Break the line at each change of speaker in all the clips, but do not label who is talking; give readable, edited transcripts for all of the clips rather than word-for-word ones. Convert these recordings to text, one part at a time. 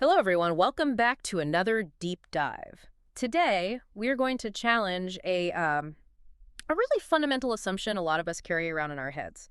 Hello, everyone. Welcome back to another deep dive. Today, we're going to challenge a really fundamental assumption a lot of us carry around in our heads.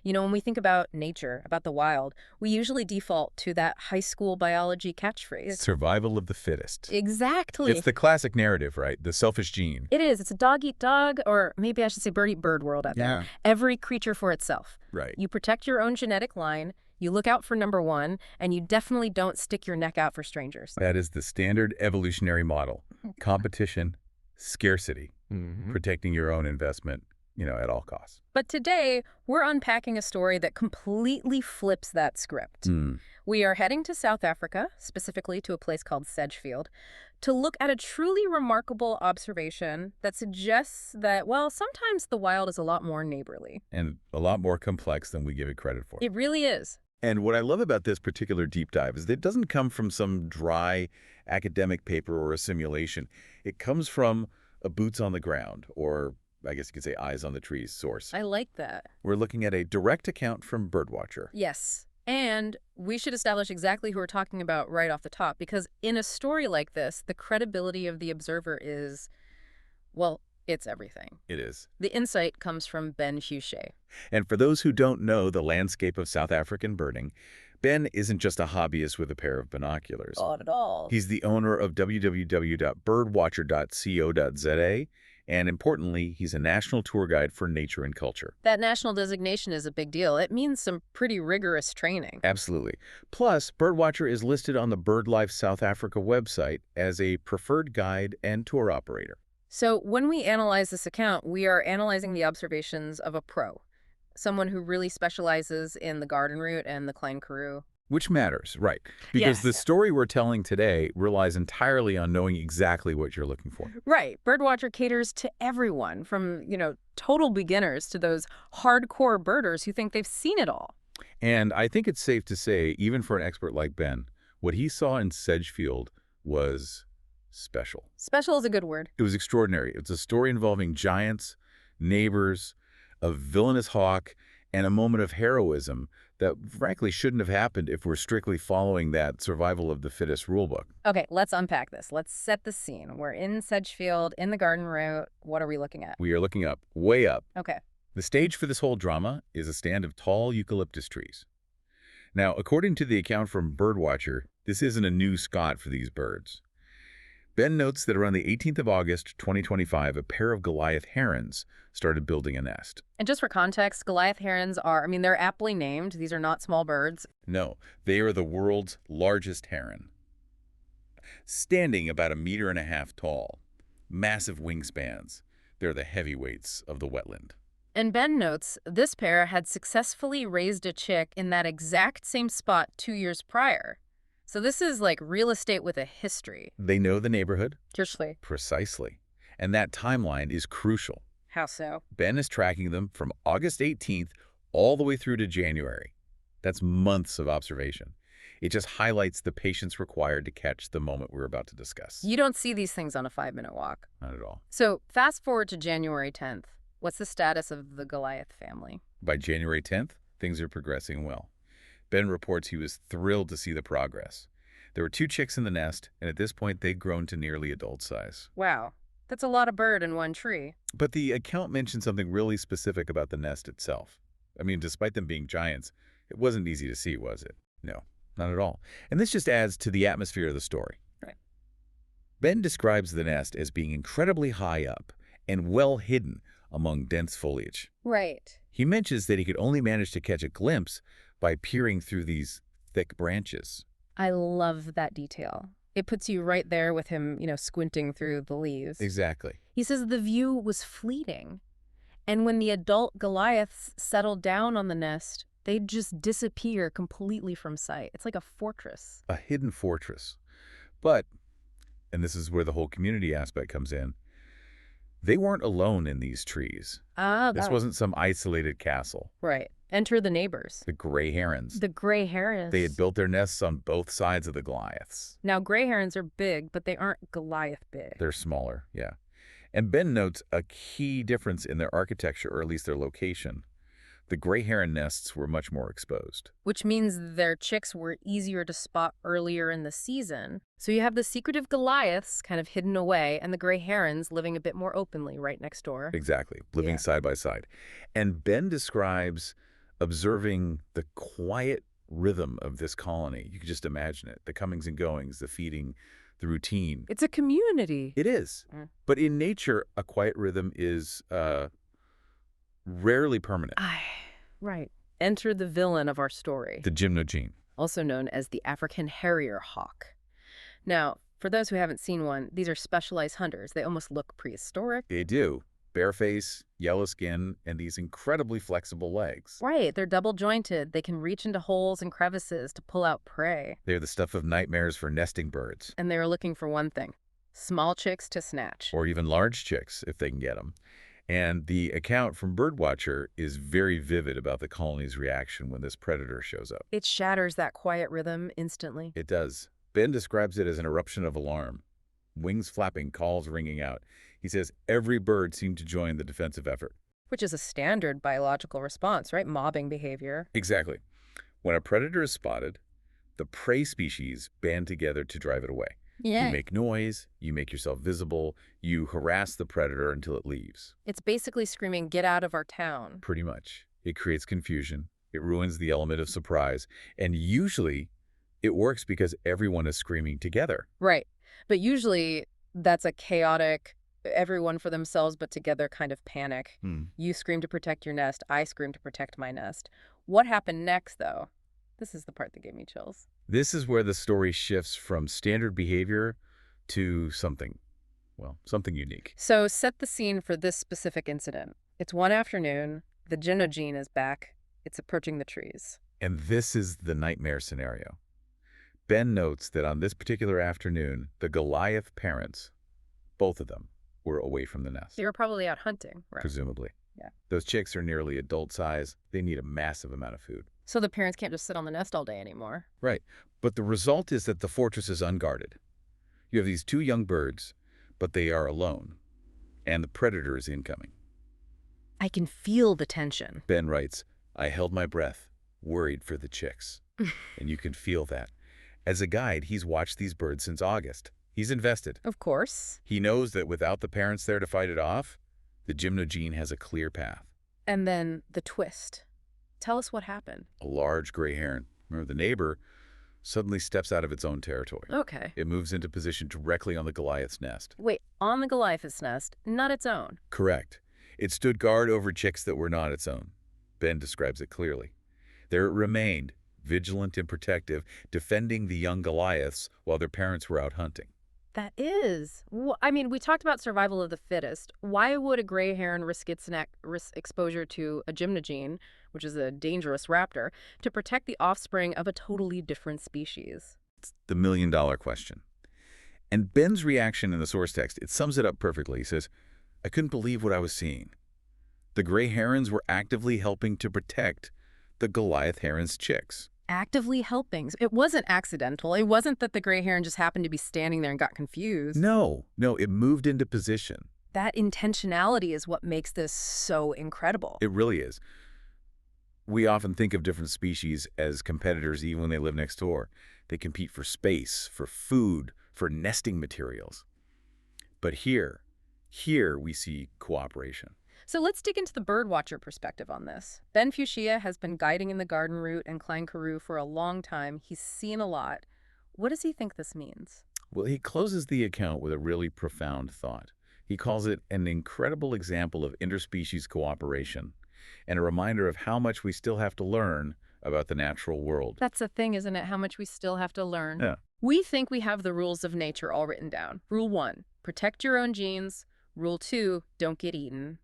You know, when we think about nature, about the wild, we usually default to that high school biology catchphrase.
Survival of the fittest.
Exactly.
It's the classic narrative, right? The selfish gene.
It is. It's a dog eat dog, or maybe I should say bird eat bird world out there. Every creature for itself.
Right.
You protect your own genetic line, you look out for number one, and you definitely don't stick your neck out for strangers.
That is the standard evolutionary model. Competition, scarcity, protecting your own investment, at all costs.
But today, we're unpacking a story that completely flips that script. We are heading to South Africa, specifically to a place called Sedgefield, to look at a truly remarkable observation that suggests that, well, sometimes the wild is a lot more neighborly.
And a lot more complex than we give it credit for.
It really is.
And what I love about this particular deep dive is that it doesn't come from some dry academic paper or a simulation. It comes from a boots on the ground, or I guess you could say eyes on the trees source.
I like that.
We're looking at a direct account from Birdwatcher.
Yes. And we should establish exactly who we're talking about right off the top, because in a story like this, the credibility of the observer is, well, it's everything.
It is.
The insight comes from Ben Huchet.
And for those who don't know the landscape of South African birding, Ben isn't just a hobbyist with a pair of binoculars.
Not at all.
He's the owner of www.birdwatcher.co.za, and importantly, he's a national tour guide for nature and culture.
That national designation is a big deal. It means some pretty rigorous training.
Absolutely. Plus, Birdwatcher is listed on the BirdLife South Africa website as a preferred guide and tour operator.
So when we analyze this account, we are analyzing the observations of a pro, someone who really specializes in the garden route and the Klein Karoo.
Which matters, right? Because the story we're telling today relies entirely on knowing exactly what you're looking for.
Right. Birdwatcher caters to everyone from, total beginners to those hardcore birders who think they've seen it all.
And I think it's safe to say, even for an expert like Ben, what he saw in Sedgefield was special.
Special is a good word.
It was extraordinary. It's a story involving giants, neighbors, a villainous hawk, and a moment of heroism that frankly shouldn't have happened if we're strictly following that survival of the fittest rulebook.
Okay, let's unpack this. Let's set the scene. We're in Sedgefield, in the garden route. What are we looking at?
We are looking up, way up.
Okay.
The stage for this whole drama is a stand of tall eucalyptus trees. Now, according to the account from Birdwatcher, this isn't a new spot for these birds. Ben notes that around the 18th of August, 2025, a pair of Goliath herons started building a nest.
And just for context, Goliath herons are, they're aptly named. These are not small birds.
No, they are the world's largest heron. Standing about 1.5 meters tall, massive wingspans. They're the heavyweights of the wetland.
And Ben notes this pair had successfully raised a chick in that exact same spot 2 years prior. So this is like real estate with a history.
They know the neighborhood?
Seriously.
Precisely. And that timeline is crucial.
How so?
Ben is tracking them from August 18th all the way through to January. That's months of observation. It just highlights the patience required to catch the moment we're about to discuss.
You don't see these things on a 5-minute walk.
Not at all.
So fast forward to January 10th. What's the status of the Goliath family?
By January 10th, things are progressing well. Ben reports he was thrilled to see the progress. There were 2 chicks in the nest, and at this point, they'd grown to nearly adult size.
Wow. That's a lot of bird in one tree.
But the account mentioned something really specific about the nest itself. Despite them being giants, it wasn't easy to see, was it? No, not at all. And this just adds to the atmosphere of the story.
Right.
Ben describes the nest as being incredibly high up and well hidden among dense foliage.
Right.
He mentions that he could only manage to catch a glimpse by peering through these thick branches.
I love that detail. It puts you right there with him, squinting through the leaves.
Exactly.
He says the view was fleeting. And when the adult Goliaths settled down on the nest, they'd just disappear completely from sight. It's like a fortress.
A hidden fortress. But, and this is where the whole community aspect comes in, they weren't alone in these trees. This wasn't some isolated castle.
Right. Enter the neighbors.
The Grey Herons.
The Grey Herons.
They had built their nests on both sides of the Goliaths.
Now, Grey Herons are big, but they aren't Goliath big.
They're smaller, yeah. And Ben notes a key difference in their architecture, or at least their location. The gray heron nests were much more exposed.
Which means their chicks were easier to spot earlier in the season. So you have the secretive Goliaths kind of hidden away and the gray herons living a bit more openly right next door.
Exactly, living
Yeah.
side by side. And Ben describes observing the quiet rhythm of this colony. You can just imagine it, the comings and goings, the feeding, the routine.
It's a community.
It is.
Mm.
But in nature, a quiet rhythm is rarely permanent.
Right. Enter the villain of our story,
The gymnogene.
also known as the African Harrier Hawk. Now, for those who haven't seen one, these are specialized hunters. They almost look prehistoric.
They do. Bare face, yellow skin, and these incredibly flexible legs.
Right, they're double-jointed. They can reach into holes and crevices to pull out prey.
They're the stuff of nightmares for nesting birds,
And they were looking for one thing: small chicks to snatch.
or even large chicks if they can get them. And the account from Birdwatcher is very vivid about the colony's reaction when this predator shows up.
It shatters that quiet rhythm instantly.
It does. Ben describes it as an eruption of alarm. Wings flapping, calls ringing out. He says every bird seemed to join the defensive effort.
Which is a standard biological response, right? Mobbing behavior.
Exactly. When a predator is spotted, the prey species band together to drive it away.
Yeah.
You make noise, you make yourself visible, you harass the predator until it leaves.
It's basically screaming, "Get out of our town."
Pretty much. It creates confusion. It ruins the element of surprise. And usually, it works because everyone is screaming together.
Right. But usually that's a chaotic, everyone for themselves but together kind of panic. You scream to protect your nest. I scream to protect my nest. What happened next, though? This is the part that gave me chills.
This is where the story shifts from standard behavior to something unique.
So set the scene for this specific incident. It's one afternoon. The gymnogene is back. It's approaching the trees.
And this is the nightmare scenario. Ben notes that on this particular afternoon, the Goliath parents, both of them, were away from the nest.
They were probably out hunting, right?
Presumably.
Yeah.
Those chicks are nearly adult size. They need a massive amount of food.
So the parents can't just sit on the nest all day anymore.
Right. But the result is that the fortress is unguarded. You have these two young birds, but they are alone. And the predator is incoming.
I can feel the tension.
Ben writes, I held my breath, worried for the chicks. And you can feel that. As a guide, he's watched these birds since August. He's invested.
Of course.
He knows that without the parents there to fight it off, the gymnogene has a clear path.
And then the twist. Tell us what happened.
A large gray heron, remember the neighbor, suddenly steps out of its own territory.
Okay.
It moves into position directly on the Goliath's nest.
Wait, on the Goliath's nest, not its own.
Correct. It stood guard over chicks that were not its own. Ben describes it clearly. There it remained, vigilant and protective, defending the young Goliaths while their parents were out hunting.
That is. I mean, we talked about survival of the fittest. Why would a gray heron risk exposure to a gymnogene, which is a dangerous raptor, to protect the offspring of a totally different species?
It's the million-dollar question. And Ben's reaction in the source text, it sums it up perfectly. He says, I couldn't believe what I was seeing. The gray herons were actively helping to protect the Goliath heron's chicks.
Actively helping. It wasn't accidental. It wasn't that the gray heron just happened to be standing there and got confused.
No, it moved into position.
That intentionality is what makes this so incredible.
It really is. We often think of different species as competitors even when they live next door. They compete for space, for food, for nesting materials. But here we see cooperation.
So let's dig into the birdwatcher perspective on this. Ben Fuchsia has been guiding in the garden route and Klein Karoo for a long time. He's seen a lot. What does he think this means?
Well, he closes the account with a really profound thought. He calls it an incredible example of interspecies cooperation and a reminder of how much we still have to learn about the natural world.
That's the thing, isn't it? How much we still have to learn.
Yeah.
We think we have the rules of nature all written down. Rule 1, protect your own genes. Rule 2, don't get eaten.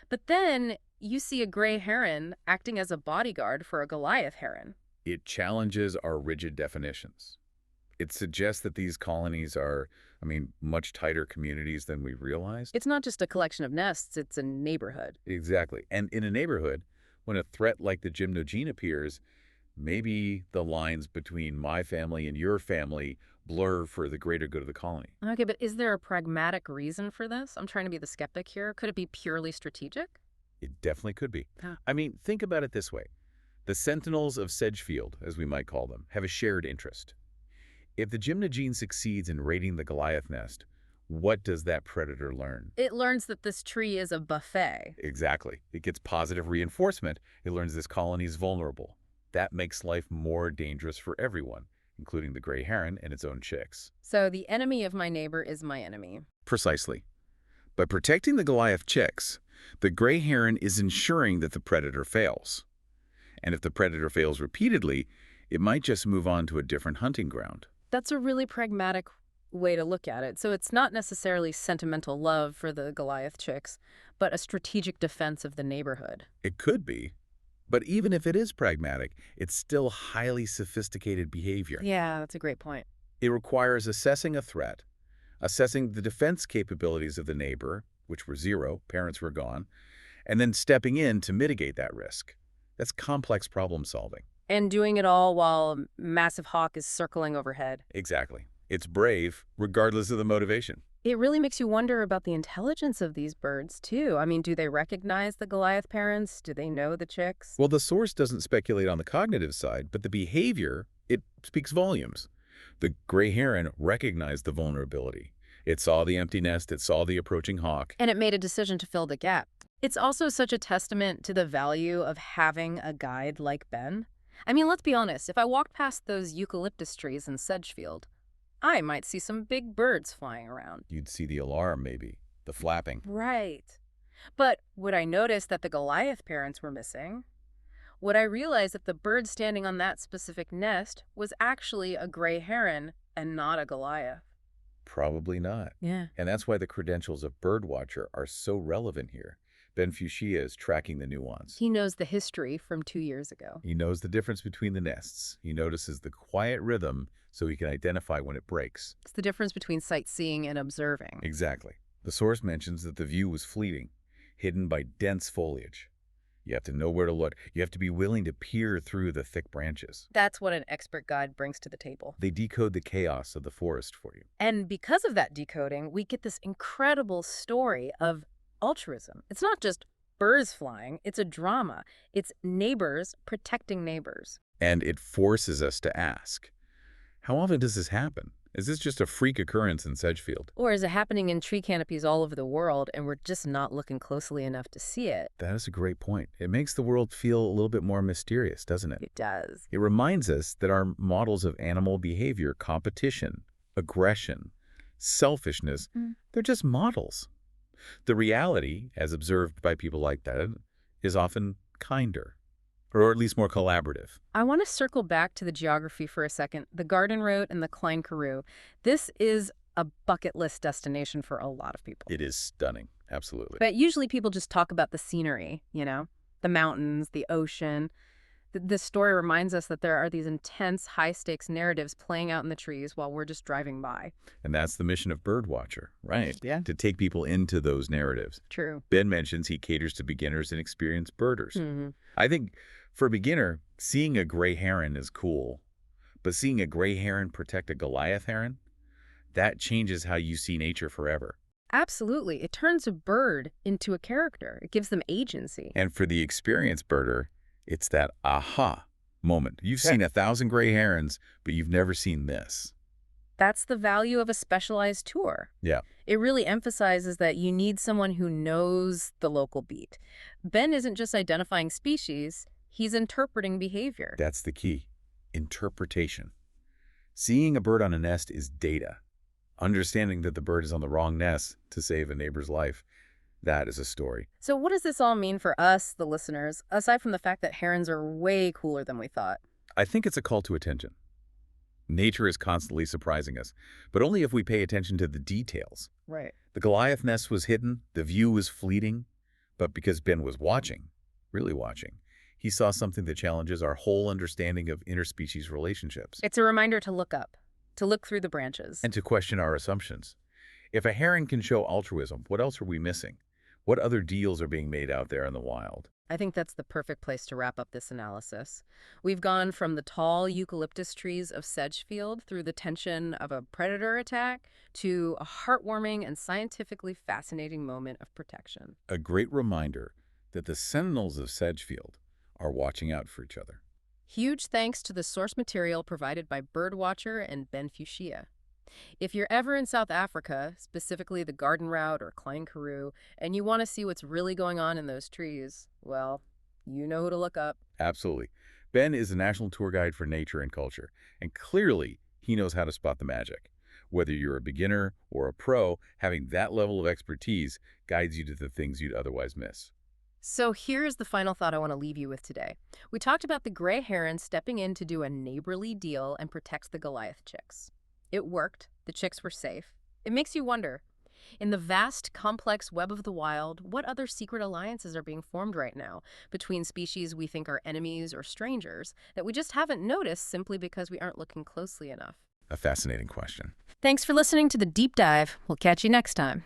But then you see a gray heron acting as a bodyguard for a Goliath heron.
It challenges our rigid definitions. It suggests that these colonies are, much tighter communities than we realized.
It's not just a collection of nests, it's a neighborhood.
Exactly. And in a neighborhood, when a threat like the gymnogene appears, maybe the lines between my family and your family blur for the greater good of the colony.
Okay, but is there a pragmatic reason for this? I'm trying to be the skeptic here. Could it be purely strategic?
It definitely could be.
Huh.
I mean, think about it this way. The sentinels of Sedgefield, as we might call them, have a shared interest. If the gymnogene succeeds in raiding the Goliath nest, what does that predator learn?
It learns that this tree is a buffet.
Exactly. It gets positive reinforcement. It learns this colony is vulnerable. That makes life more dangerous for everyone, including the gray heron and its own chicks.
So the enemy of my neighbor is my enemy.
Precisely. By protecting the Goliath chicks, the gray heron is ensuring that the predator fails. And if the predator fails repeatedly, it might just move on to a different hunting ground.
That's a really pragmatic way to look at it. So it's not necessarily sentimental love for the Goliath chicks, but a strategic defense of the neighborhood.
It could be. But even if it is pragmatic, it's still highly sophisticated behavior.
Yeah, that's a great point.
It requires assessing a threat, assessing the defense capabilities of the neighbor, which were zero, parents were gone, and then stepping in to mitigate that risk. That's complex problem solving.
And doing it all while a massive hawk is circling overhead.
Exactly. It's brave, regardless of the motivation.
It really makes you wonder about the intelligence of these birds, too. I mean, do they recognize the Goliath parents? Do they know the chicks?
Well, the source doesn't speculate on the cognitive side, but the behavior, it speaks volumes. The gray heron recognized the vulnerability. It saw the empty nest, it saw the approaching hawk.
And it made a decision to fill the gap. It's also such a testament to the value of having a guide like Ben. I mean, let's be honest, if I walked past those eucalyptus trees in Sedgefield, I might see some big birds flying around.
You'd see the alarm, maybe, the flapping.
Right. But would I notice that the Goliath parents were missing? Would I realize that the bird standing on that specific nest was actually a gray heron and not a Goliath?
Probably not.
Yeah.
And that's why the credentials of birdwatcher are so relevant here. Ben Fuchsia is tracking the nuance.
He knows the history from 2 years ago.
He knows the difference between the nests. He notices the quiet rhythm so he can identify when it breaks.
It's the difference between sightseeing and observing.
Exactly. The source mentions that the view was fleeting, hidden by dense foliage. You have to know where to look. You have to be willing to peer through the thick branches.
That's what an expert guide brings to the table.
They decode the chaos of the forest for you.
And because of that decoding, we get this incredible story of altruism. It's not just birds flying, it's a drama. It's neighbors protecting neighbors.
And it forces us to ask, how often does this happen? Is this just a freak occurrence in Sedgefield?
Or is it happening in tree canopies all over the world and we're just not looking closely enough to see it?
That is a great point. It makes the world feel a little bit more mysterious, doesn't it?
It does.
It reminds us that our models of animal behavior, competition, aggression, selfishness, they're just models. The reality, as observed by people like that, is often kinder, or at least more collaborative.
I want to circle back to the geography for a second. The Garden Route and the Klein Karoo. This is a bucket list destination for a lot of people.
It is stunning, absolutely.
But usually people just talk about the scenery, the mountains, the ocean. This story reminds us that there are these intense, high-stakes narratives playing out in the trees while we're just driving by.
And that's the mission of Birdwatcher, right?
Yeah.
To take people into those narratives.
True.
Ben mentions he caters to beginners and experienced birders.
Mm-hmm.
I think for a beginner, seeing a gray heron is cool. But seeing a gray heron protect a Goliath heron, that changes how you see nature forever.
Absolutely. It turns a bird into a character. It gives them agency.
And for the experienced birder, it's that aha moment. You've seen 1,000 gray herons, but you've never seen this.
That's the value of a specialized tour.
Yeah.
It really emphasizes that you need someone who knows the local beat. Ben isn't just identifying species, he's interpreting behavior.
That's the key. Interpretation. Seeing a bird on a nest is data. Understanding that the bird is on the wrong nest to save a neighbor's life, that is a story.
So what does this all mean for us, the listeners, aside from the fact that herons are way cooler than we thought?
I think it's a call to attention. Nature is constantly surprising us, but only if we pay attention to the details.
Right.
The Goliath nest was hidden, the view was fleeting, but because Ben was watching, really watching, he saw something that challenges our whole understanding of interspecies relationships.
It's a reminder to look up, to look through the branches.
And to question our assumptions. If a heron can show altruism, what else are we missing? What other deals are being made out there in the wild?
I think that's the perfect place to wrap up this analysis. We've gone from the tall eucalyptus trees of Sedgefield through the tension of a predator attack to a heartwarming and scientifically fascinating moment of protection.
A great reminder that the sentinels of Sedgefield are watching out for each other.
Huge thanks to the source material provided by Birdwatcher and Ben Fuchsia. If you're ever in South Africa, specifically the Garden Route or Klein Karoo, and you want to see what's really going on in those trees, well, you know who to look up.
Absolutely. Ben is a national tour guide for nature and culture, and clearly he knows how to spot the magic. Whether you're a beginner or a pro, having that level of expertise guides you to the things you'd otherwise miss.
So here's the final thought I want to leave you with today. We talked about the gray heron stepping in to do a neighborly deal and protect the Goliath chicks. It worked. The chicks were safe. It makes you wonder, in the vast, complex web of the wild, what other secret alliances are being formed right now between species we think are enemies or strangers that we just haven't noticed simply because we aren't looking closely enough?
A fascinating question.
Thanks for listening to The Deep Dive. We'll catch you next time.